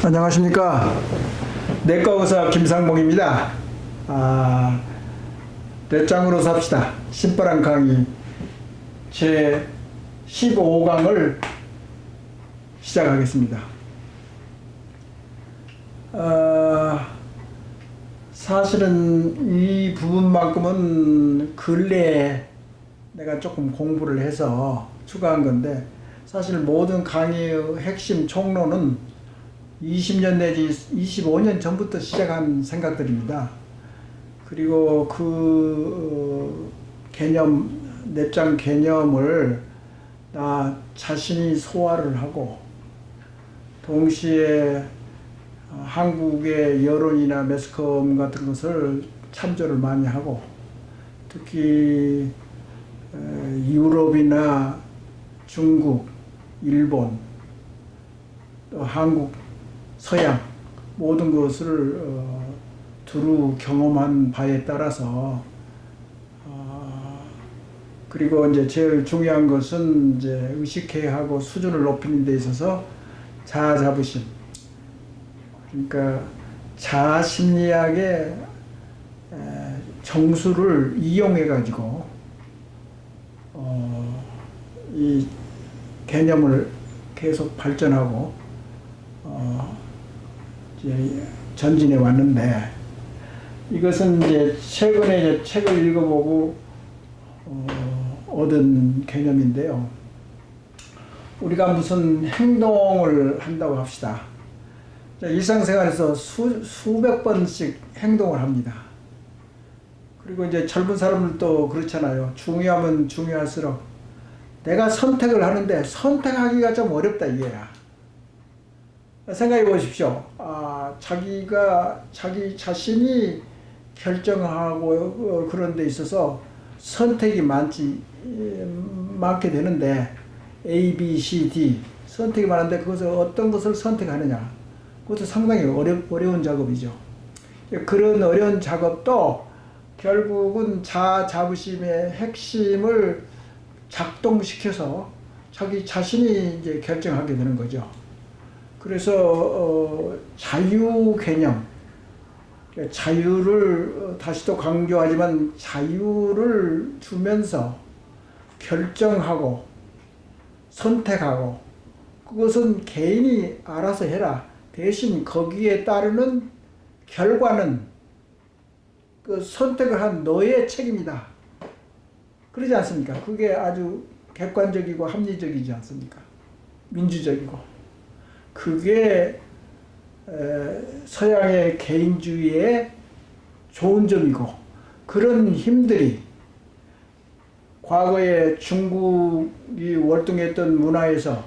안녕하십니까. 내과의사 김상봉입니다. 뇌짱으로 삽시다. 신바람 강의 제 15강을 시작하겠습니다. 사실은 이 부분만큼은 근래에 내가 조금 공부를 해서 추가한 건데, 사실 모든 강의의 핵심 총론은 20년 내지 25년 전부터 시작한 생각들입니다. 그리고 그 개념, 뇌짱 개념을 나 자신이 소화를 하고, 동시에 한국의 여론이나 매스컴 같은 것을 참조를 많이 하고, 특히 유럽이나 중국, 일본, 또 한국, 서양 모든 것을 두루 경험한 바에 따라서, 그리고 이제 제일 중요한 것은 이제 의식회하고 수준을 높이는 데 있어서 자아자부심, 그러니까 자아심리학의 정수를 이용해 가지고 이 개념을 계속 발전하고 이제 전진해 왔는데, 이것은 이제 최근에 이제 책을 읽어보고 얻은 개념인데요. 우리가 무슨 행동을 한다고 합시다. 일상생활에서 수백 번씩 행동을 합니다. 그리고 이제 젊은 사람들도 그렇잖아요. 중요하면 중요할수록 내가 선택을 하는데 선택하기가 좀 어렵다 이거야. 생각해 보십시오. 자기가 자기 자신이 결정하고 그런 데 있어서 선택이 많게 되는데, A, B, C, D 선택이 많은데 그것을 어떤 것을 선택하느냐, 그것도 상당히 어려운 작업이죠. 그런 어려운 작업도 결국은 자아자부심의 핵심을 작동시켜서 자기 자신이 이제 결정하게 되는 거죠. 그래서 자유 개념, 자유를 다시 또 강조하지만 자유를 주면서 결정하고 선택하고, 그것은 개인이 알아서 해라. 대신 거기에 따르는 결과는 그 선택을 한 너의 책임이다. 그러지 않습니까? 그게 아주 객관적이고 합리적이지 않습니까? 민주적이고. 그게 서양의 개인주의의 좋은 점이고, 그런 힘들이 과거에 중국이 월등했던 문화에서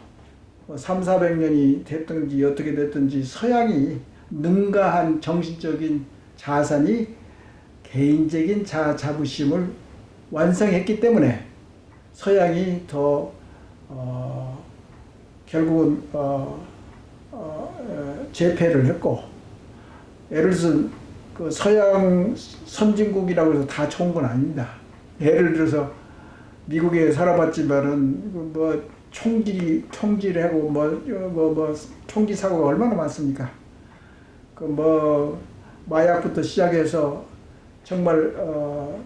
300~400년이 됐든지 어떻게 됐든지 서양이 능가한 정신적인 자산이 개인적인 자부심을 완성했기 때문에 서양이 더 결국은 재패를 했고, 예를 들어서 그 서양 선진국이라고 해서 다 좋은 건 아닙니다. 예를 들어서 미국에 살아봤지만은 뭐 총질하고 총기 사고가 얼마나 많습니까? 그 뭐 마약부터 시작해서 정말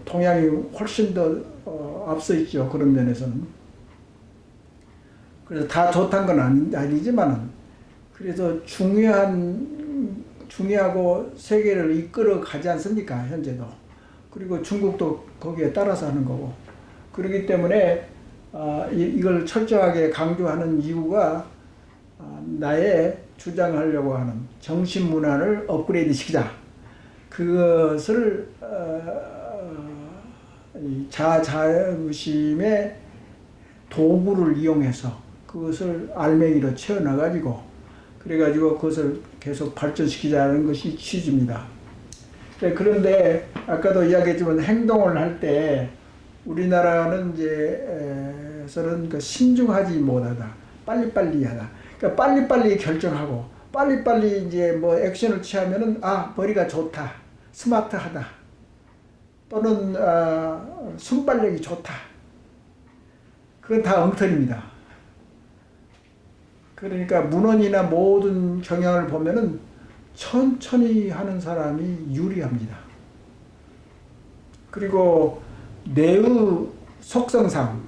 동양이 훨씬 더 앞서 있죠. 그런 면에서는. 그래서 다 좋다는 건 아니지만은, 그래서 중요하고 세계를 이끌어 가지 않습니까? 현재도. 그리고 중국도 거기에 따라서 하는 거고. 그렇기 때문에 이걸 철저하게 강조하는 이유가 나의 주장하려고 하는 정신문화를 업그레이드 시키자. 그것을 자아자부심의 도구를 이용해서 그것을 알맹이로 채워놔가지고, 그래가지고 그것을 계속 발전시키자는 것이 취지입니다. 그런데 아까도 이야기했지만 행동을 할 때 우리나라는 이제 서는 그 신중하지 못하다, 빨리빨리 하다. 그러니까 빨리빨리 결정하고 빨리빨리 이제 뭐 액션을 취하면은 머리가 좋다, 스마트하다, 또는 순발력이 좋다. 그건 다 엉터리입니다. 그러니까 문헌이나 모든 경향을 보면은 천천히 하는 사람이 유리합니다. 그리고 뇌의 속성상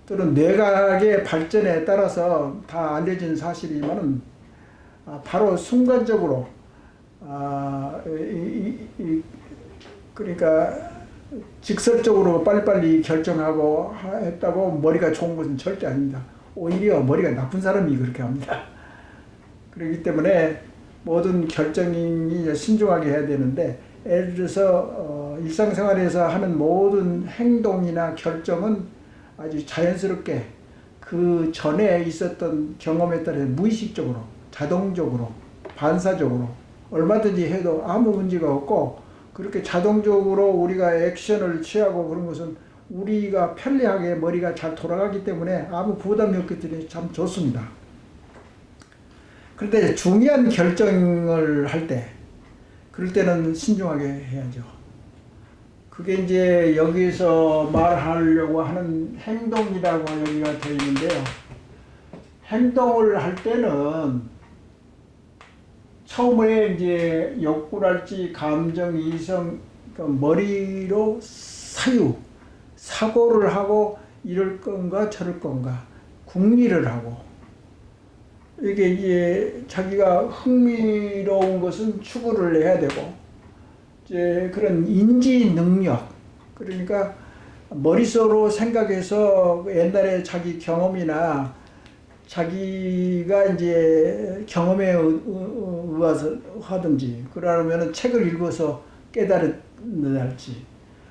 또는 뇌각의 발전에 따라서 다 알려진 사실이지만은 바로 순간적으로 그러니까 직설적으로 빨리빨리 결정하고 했다고 머리가 좋은 것은 절대 아닙니다. 오히려 머리가 나쁜 사람이 그렇게 합니다. 그렇기 때문에 모든 결정이 신중하게 해야 되는데, 예를 들어서 일상생활에서 하는 모든 행동이나 결정은 아주 자연스럽게 그 전에 있었던 경험에 따라 무의식적으로, 자동적으로, 반사적으로 얼마든지 해도 아무 문제가 없고, 그렇게 자동적으로 우리가 액션을 취하고 그런 것은 우리가 편리하게 머리가 잘 돌아가기 때문에 아무 부담이 없기 때문에 참 좋습니다. 그런데 중요한 결정을 할 때, 그럴 때는 신중하게 해야죠. 그게 이제 여기서 말하려고 하는 행동이라고 여기가 되어 있는데요. 행동을 할 때는 처음에 이제 욕구랄지 감정, 이성, 그러니까 머리로 사고를 하고 이럴 건가 저럴 건가 궁리를 하고, 이게 이제 자기가 흥미로운 것은 추구를 해야 되고, 이제 그런 인지 능력, 그러니까 머릿속으로 생각해서 옛날에 자기 경험이나 자기가 이제 경험에 의해서 하든지, 그러면은 책을 읽어서 깨달은달지,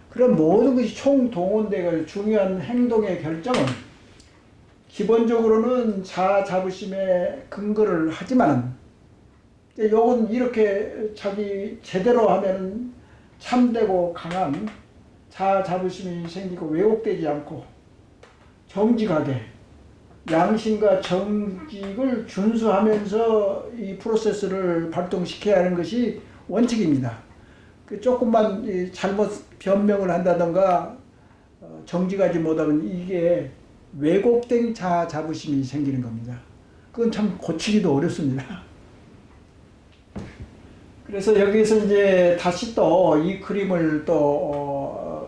그런 모든 것이 총동원되어 중요한 행동의 결정은 기본적으로는 자아 자부심에 근거를 하지만, 요건 이렇게 자기 제대로 하면 참되고 강한 자아 자부심이 생기고 왜곡되지 않고 정직하게 양심과 정직을 준수하면서 이 프로세스를 발동시켜야 하는 것이 원칙입니다. 조금만 잘못 변명을 한다던가 정직하지 못하면 이게 왜곡된 자아 자부심이 생기는 겁니다. 그건 참 고치기도 어렵습니다. 그래서 여기서 이제 다시 또 이 그림을 또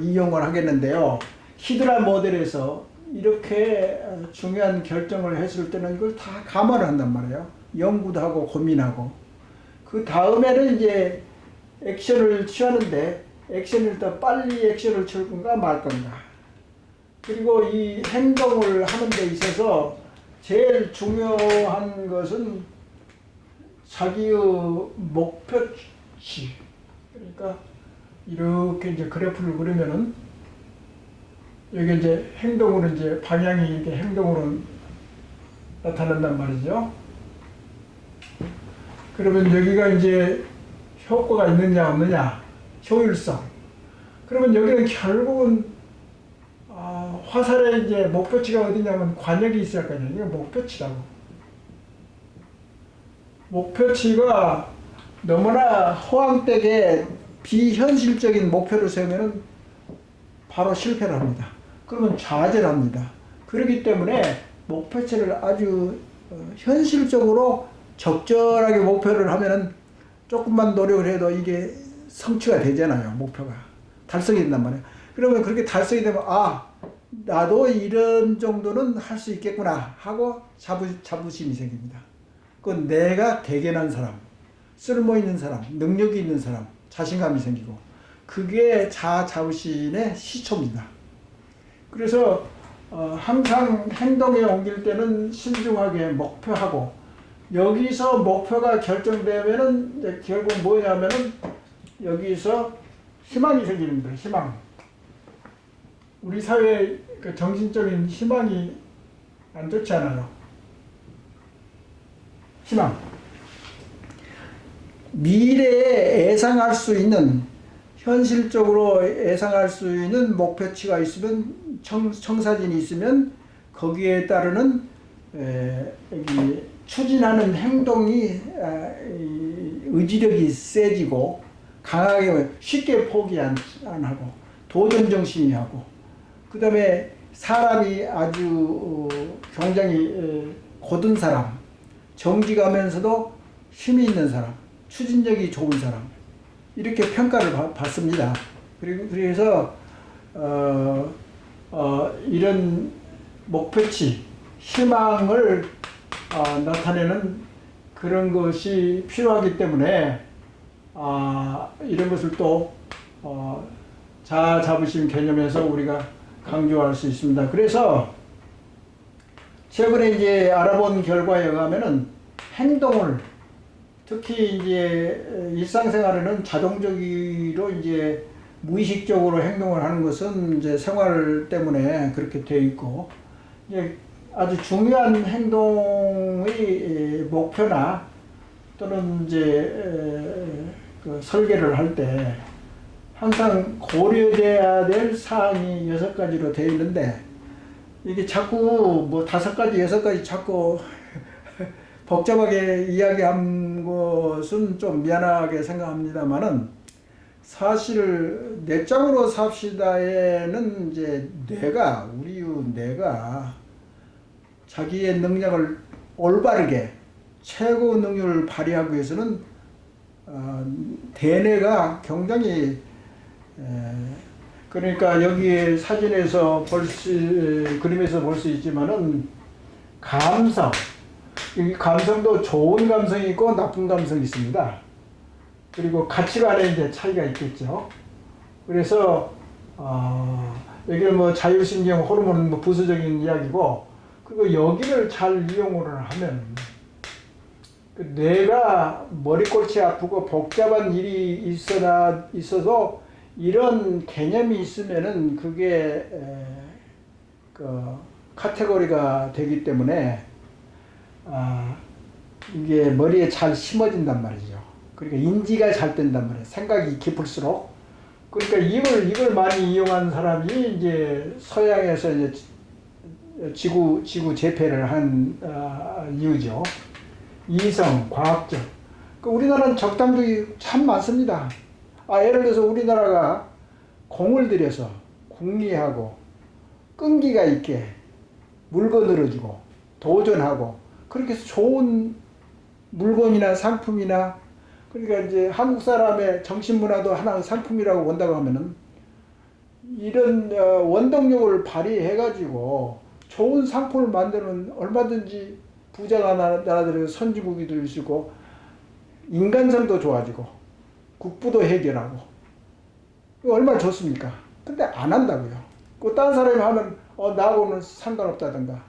이용을 하겠는데요. 히드라 모델에서 이렇게 중요한 결정을 했을 때는 이걸 다 감안을 한단 말이에요. 연구도 하고 고민하고. 그 다음에는 이제 액션을 취하는데, 액션을 더 빨리 액션을 취할 건가 말 건가. 그리고 이 행동을 하는 데 있어서 제일 중요한 것은 자기의 목표치. 그러니까 이렇게 이제 그래프를 그리면은 여기 이제 행동으로 이제 방향이 이렇게 행동으로 나타난단 말이죠. 그러면 여기가 이제 효과가 있느냐 없느냐, 효율성. 그러면 여기는 결국은 화살의 이제 목표치가 어디냐면 관역이 있을 거냐. 이거 목표치라고. 목표치가 너무나 허황되게 비현실적인 목표를 세우면 바로 실패를 합니다. 그러면 좌절합니다. 그렇기 때문에 목표치를 아주 현실적으로 적절하게 목표를 하면은 조금만 노력을 해도 이게 성취가 되잖아요. 목표가 달성이 된단 말이에요. 그러면 그렇게 달성이 되면 나도 이런 정도는 할 수 있겠구나 하고 자부심이 생깁니다. 그건 내가 대견한 사람, 쓸모있는 사람, 능력이 있는 사람, 자신감이 생기고, 그게 자아 자부심의 시초입니다. 그래서 항상 행동에 옮길 때는 신중하게 목표하고, 여기서 목표가 결정되면은 이제 결국 뭐냐면은 여기서 희망이 생기는 거예요. 희망. 우리 사회의 그 정신적인 희망이 안 좋지 않아요. 희망. 미래에 예상할 수 있는, 현실적으로 예상할 수 있는 목표치가 있으면, 청사진이 있으면 거기에 따르는 여기 추진하는 행동이 의지력이 세지고, 강하게 쉽게 포기 안 하고 도전 정신이 하고 그 다음에 사람이 아주 굉장히 곧은 사람, 정직하면서도 힘이 있는 사람, 추진력이 좋은 사람 이렇게 평가를 받습니다. 그래서 이런 목표치, 희망을 나타내는 그런 것이 필요하기 때문에 이런 것을 또 자아 자부심 개념에서 우리가 강조할 수 있습니다. 그래서 최근에 이제 알아본 결과에 의하면은 행동을 특히 이제 일상생활에는 자동적으로 이제 무의식적으로 행동을 하는 것은 이제 생활 때문에 그렇게 되어 있고 이제 아주 중요한 행동의 목표나 또는 이제 그 설계를 할 때 항상 고려돼야 될 사항이 6가지로 되어 있는데 이게 자꾸 뭐 5가지, 6가지 자꾸 복잡하게 이야기한 것은 좀 미안하게 생각합니다만은 사실 내적으로 삽시다에는 이제 우리 뇌가 자기의 능력을 올바르게 최고 능률을 발휘하기 위해서는 대뇌가 굉장히 그러니까 여기 사진에서 그림에서 볼 수 있지만은 이 감성도 좋은 감성이 있고 나쁜 감성이 있습니다. 그리고 가치관에 이제 차이가 있겠죠. 그래서 여기는 뭐 자율신경 호르몬은 뭐 부수적인 이야기고 그리고 여기를 잘 이용을 하면 그 뇌가 머리골치 아프고 복잡한 일이 있어서 이런 개념이 있으면은 그게 그 카테고리가 되기 때문에 이게 머리에 잘 심어진단 말이죠. 그러니까 인지가 잘 된단 말이에요. 생각이 깊을수록. 그러니까 이걸 많이 이용한 사람이 이제 서양에서 이제 지구 재패를 한 이유죠. 이성, 과학적. 그 우리나라는 적당도 참 많습니다. 예를 들어서 우리나라가 공을 들여서 궁리하고 끈기가 있게 물건을 주고 도전하고 그렇게 해서 좋은 물건이나 상품이나 그러니까 이제 한국 사람의 정신문화도 하나의 상품이라고 본다고 하면은 이런 원동력을 발휘해가지고 좋은 상품을 만드는 얼마든지 부자가 나라들의 선진국이 될 수 있고 인간성도 좋아지고 국부도 해결하고 얼마나 좋습니까? 근데 안 한다고요. 그 다른 사람이 하면 나하고는 상관없다든가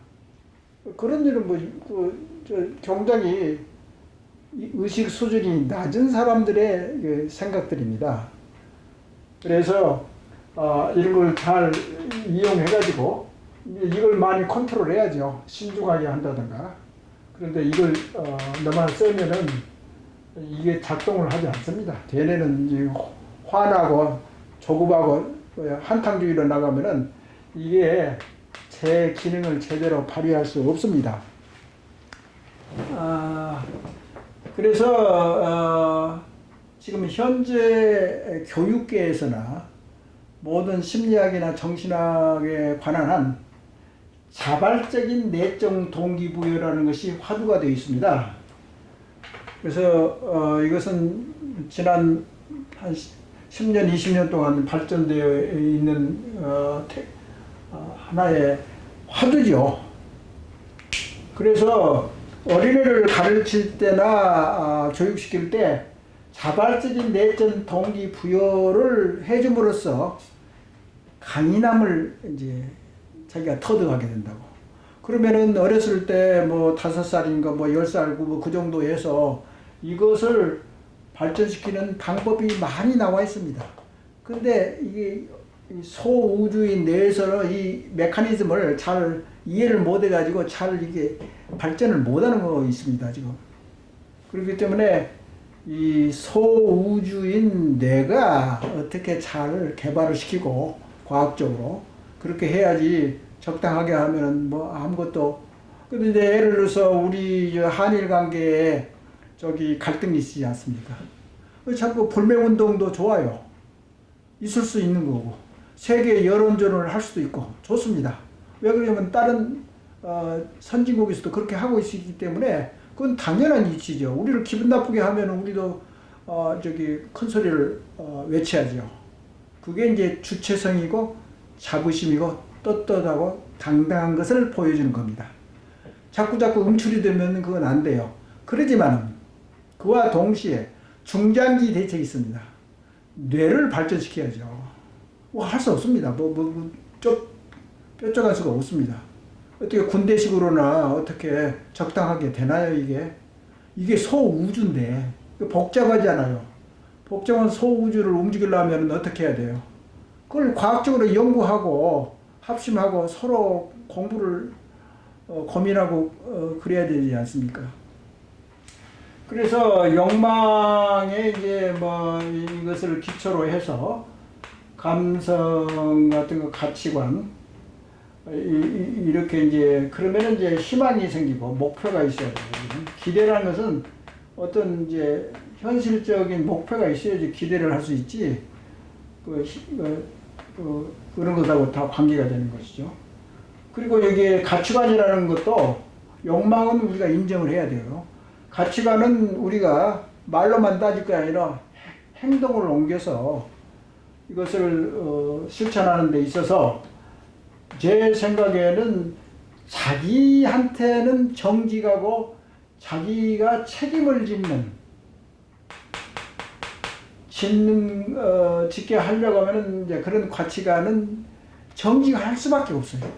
그런 일은 굉장히 의식 수준이 낮은 사람들의 생각들입니다. 그래서 이런 걸 잘 이용해가지고 이걸 많이 컨트롤해야죠. 신중하게 한다든가. 그런데 이걸 너만 쓰면은 이게 작동을 하지 않습니다. 대뇌는 이제 화나고 조급하고 한탕주의로 나가면은 이게 제 기능을 제대로 발휘할 수 없습니다. 그래서 지금 현재 교육계에서나 모든 심리학이나 정신학에 관한 한 자발적인 내적 동기부여라는 것이 화두가 되어 있습니다. 그래서 이것은 지난 한 10년, 20년 동안 발전되어 있는 하나의 화두죠. 그래서 어린애를 가르칠 때나 교육시킬 때 자발적인 내적 동기부여를 해줌으로써 강인함을 이제 자기가 터득하게 된다고. 그러면은 어렸을 때 뭐 5살인가 뭐 10살 그 정도 해서 이것을 발전시키는 방법이 많이 나와 있습니다. 근데 이게 소우주인 내에서는 이 메커니즘을 잘 이해를 못 해가지고 잘 이게 발전을 못 하는 거 있습니다, 지금. 그렇기 때문에 이 소우주인 뇌가 어떻게 잘 개발을 시키고 과학적으로 그렇게 해야지 적당하게 하면은 뭐 아무것도. 근데 이제 예를 들어서 우리 한일 관계에 저기 갈등이 있지 않습니까? 자꾸 불매운동도 좋아요. 있을 수 있는 거고 세계 여론전을 할 수도 있고 좋습니다. 왜 그러냐면 다른 선진국에서도 그렇게 하고 있기 때문에 그건 당연한 이치죠. 우리를 기분 나쁘게 하면 우리도 큰 소리를 외쳐야죠. 그게 이제 주체성이고 자부심이고 떳떳하고 당당한 것을 보여주는 겁니다. 자꾸 응출이 되면 그건 안 돼요. 그러지만 그와 동시에 중장기 대책이 있습니다. 뇌를 발전시켜야죠. 할 수 없습니다. 뾰족할 수가 없습니다. 어떻게 군대식으로나 어떻게 적당하게 되나요, 이게? 이게 소우주인데, 복잡하잖아요. 복잡한 소우주를 움직이려면 어떻게 해야 돼요? 그걸 과학적으로 연구하고, 합심하고, 서로 공부를 고민하고, 그래야 되지 않습니까? 그래서 욕망에 이제 이것을 기초로 해서 감성 같은 거 가치관 이렇게 이제 그러면은 이제 희망이 생기고 목표가 있어야 돼요. 기대라는 것은 어떤 이제 현실적인 목표가 있어야지 기대를 할 수 있지. 그런 것하고 다 관계가 되는 것이죠. 그리고 여기에 가치관이라는 것도 욕망은 우리가 인정을 해야 돼요. 가치관은 우리가 말로만 따질 게 아니라 행동을 옮겨서 이것을 실천하는 데 있어서 제 생각에는 자기한테는 정직하고 자기가 책임을 짓게 하려고 하면은 이제 그런 가치관은 정직할 수밖에 없어요.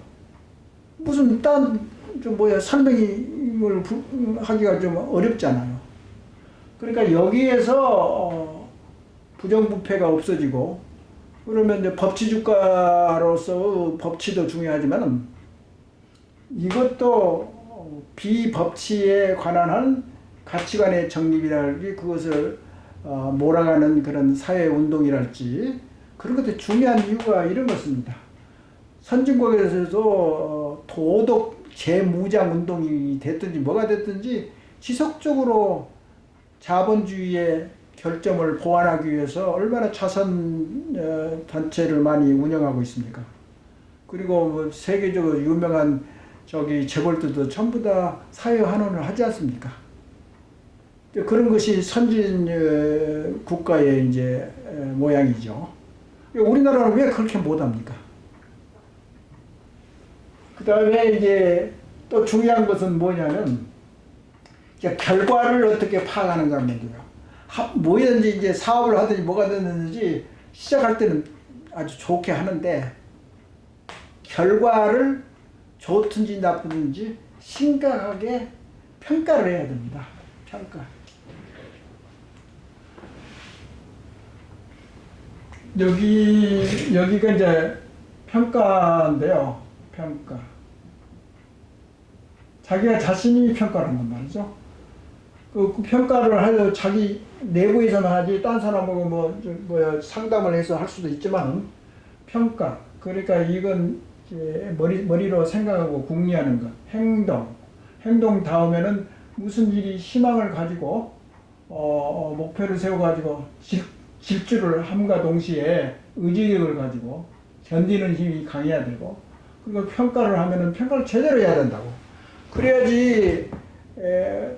무슨 설명을 하기가 좀 어렵잖아요. 그러니까 여기에서 부정부패가 없어지고 그러면 이제 법치주가로서 법치도 중요하지만 이것도 비법치에 관한 가치관의 정립이랄지 그것을 몰아가는 그런 사회운동이랄지 그런 것들이 중요한 이유가 이런 것입니다. 선진국에서도 도덕 재무장 운동이 됐든지 뭐가 됐든지 지속적으로 자본주의의 결점을 보완하기 위해서 얼마나 자선 단체를 많이 운영하고 있습니까? 그리고 세계적으로 유명한 재벌들도 전부 다 사회환원을 하지 않습니까? 그런 것이 선진 국가의 이제 모양이죠. 우리나라는 왜 그렇게 못합니까? 그 다음에 이제 또 중요한 것은 뭐냐면 결과를 어떻게 파악하는가 하는 거예요. 뭐든지 이제 사업을 하든지 뭐가 됐든지 시작할 때는 아주 좋게 하는데 결과를 좋든지 나쁘든지 심각하게 평가를 해야 됩니다. 평가. 여기가 이제 평가인데요. 평가. 자기가 자신이 평가를 한단 말이죠. 그 평가를 하려 자기 내부에서만 하지 딴 사람하고 상담을 해서 할 수도 있지만 평가. 그러니까 이건 이제 머리로 생각하고 궁리하는 것. 행동 다음에는 무슨 일이 희망을 가지고 목표를 세워가지고 질주를 함과 동시에 의지력을 가지고 견디는 힘이 강해야 되고 그리고 평가를 하면은 평가를 제대로 해야 된다고. 그래야지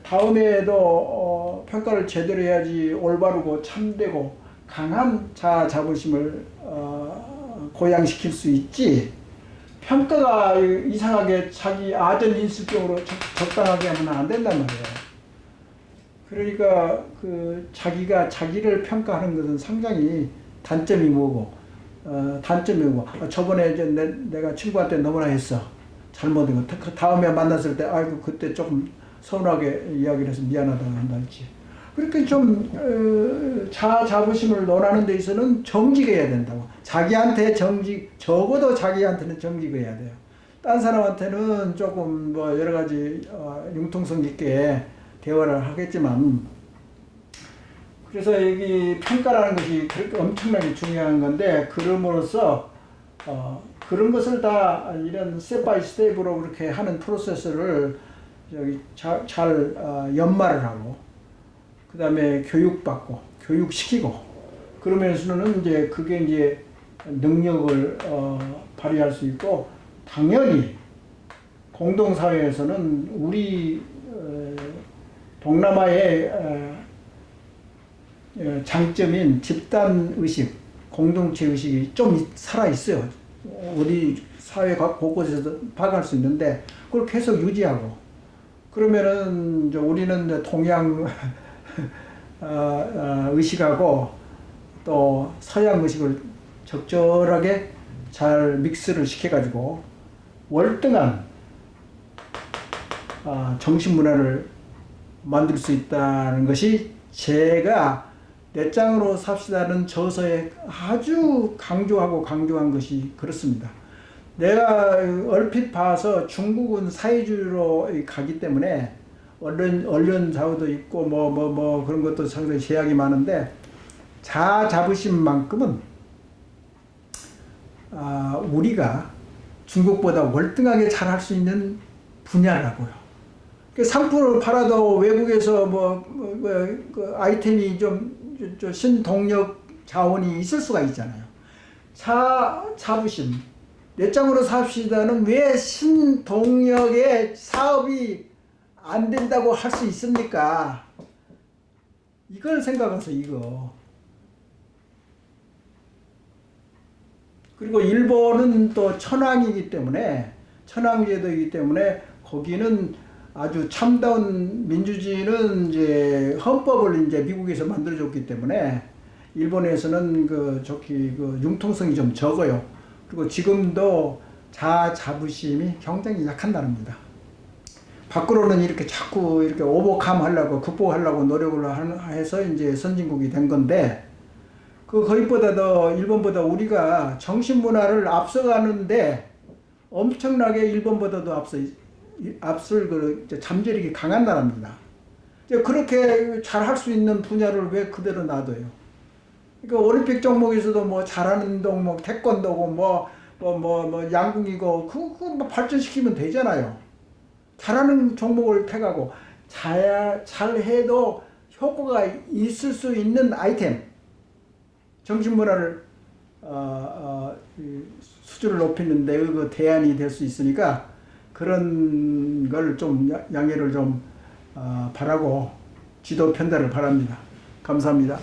다음에도 평가를 제대로 해야지 올바르고 참되고 강한 자아 자부심을 고양시킬 수 있지. 평가가 이상하게 자기 아전인수병으로 적당하게 하면 안 된단 말이에요. 그러니까 자기가 자기를 평가하는 것은 상당히 단점이 뭐고 저번에 내가 친구한테 너무나 했어. 잘못된 거. 다음에 만났을 때 아이고 그때 조금 서운하게 이야기를 해서 미안하다고 한달지. 그렇게 좀 자아 자부심을 논하는 데 있어서는 정직해야 된다고. 자기한테 적어도 자기한테는 정직해야 돼요. 딴 사람한테는 조금 여러 가지 융통성 있게 대화를 하겠지만, 그래서 여기 평가라는 것이 그렇게 엄청나게 중요한 건데, 그럼으로써 그런 것을 다 이런 스텝 바이 스텝으로 그렇게 하는 프로세스를 잘 연마를 하고, 그 다음에 교육받고, 교육시키고 그러면서는 이제 그게 이제 능력을 발휘할 수 있고 당연히 공동사회에서는 우리 동남아의 장점인 집단의식, 공동체의식이 좀 살아있어요. 어디 사회 곳곳에서 파악할 수 있는데 그걸 계속 유지하고 그러면은 우리는 동양 의식하고 또 서양 의식을 적절하게 잘 믹스를 시켜가지고 월등한 정신문화를 만들 수 있다는 것이 제가 내 땅으로 삽시다는 저서에 아주 강조한 것이 그렇습니다. 내가 얼핏 봐서 중국은 사회주의로 가기 때문에 언론 자유도 있고 그런 것도 상당히 제약이 많은데 자자부심만큼은 우리가 중국보다 월등하게 잘할 수 있는 분야라고요. 상품을 팔아도 외국에서 그 아이템이 좀 신동력 자원이 있을 수가 있잖아요. 자부심. 내 땅으로 삽시다는 왜 신동력의 사업이 안 된다고 할 수 있습니까? 이걸 생각해서 이거. 그리고 일본은 또 천황이기 때문에 천황제도이기 때문에 거기는 아주 참다운 민주주의는 이제 헌법을 이제 미국에서 만들어줬기 때문에 일본에서는 그 융통성이 좀 적어요. 그리고 지금도 자부심이 굉장히 약한 나라입니다. 밖으로는 이렇게 자꾸 이렇게 오버컴하려고 극복하려고 노력을 해서 이제 선진국이 된 건데 거기보다 더 일본보다 우리가 정신문화를 앞서가는데 엄청나게 일본보다도 앞설 잠재력이 강한 나라입니다. 그렇게 잘할 수 있는 분야를 왜 그대로 놔둬요? 그러니까 올림픽 종목에서도 잘하는 종목 태권도고 양궁이고 그거 발전시키면 되잖아요. 잘하는 종목을 택하고 잘해도 효과가 있을 수 있는 아이템 정신문화를 수준을 높이는데 그 대안이 될 수 있으니까 그런 걸 좀 양해를 좀 바라고 지도 편달을 바랍니다. 감사합니다.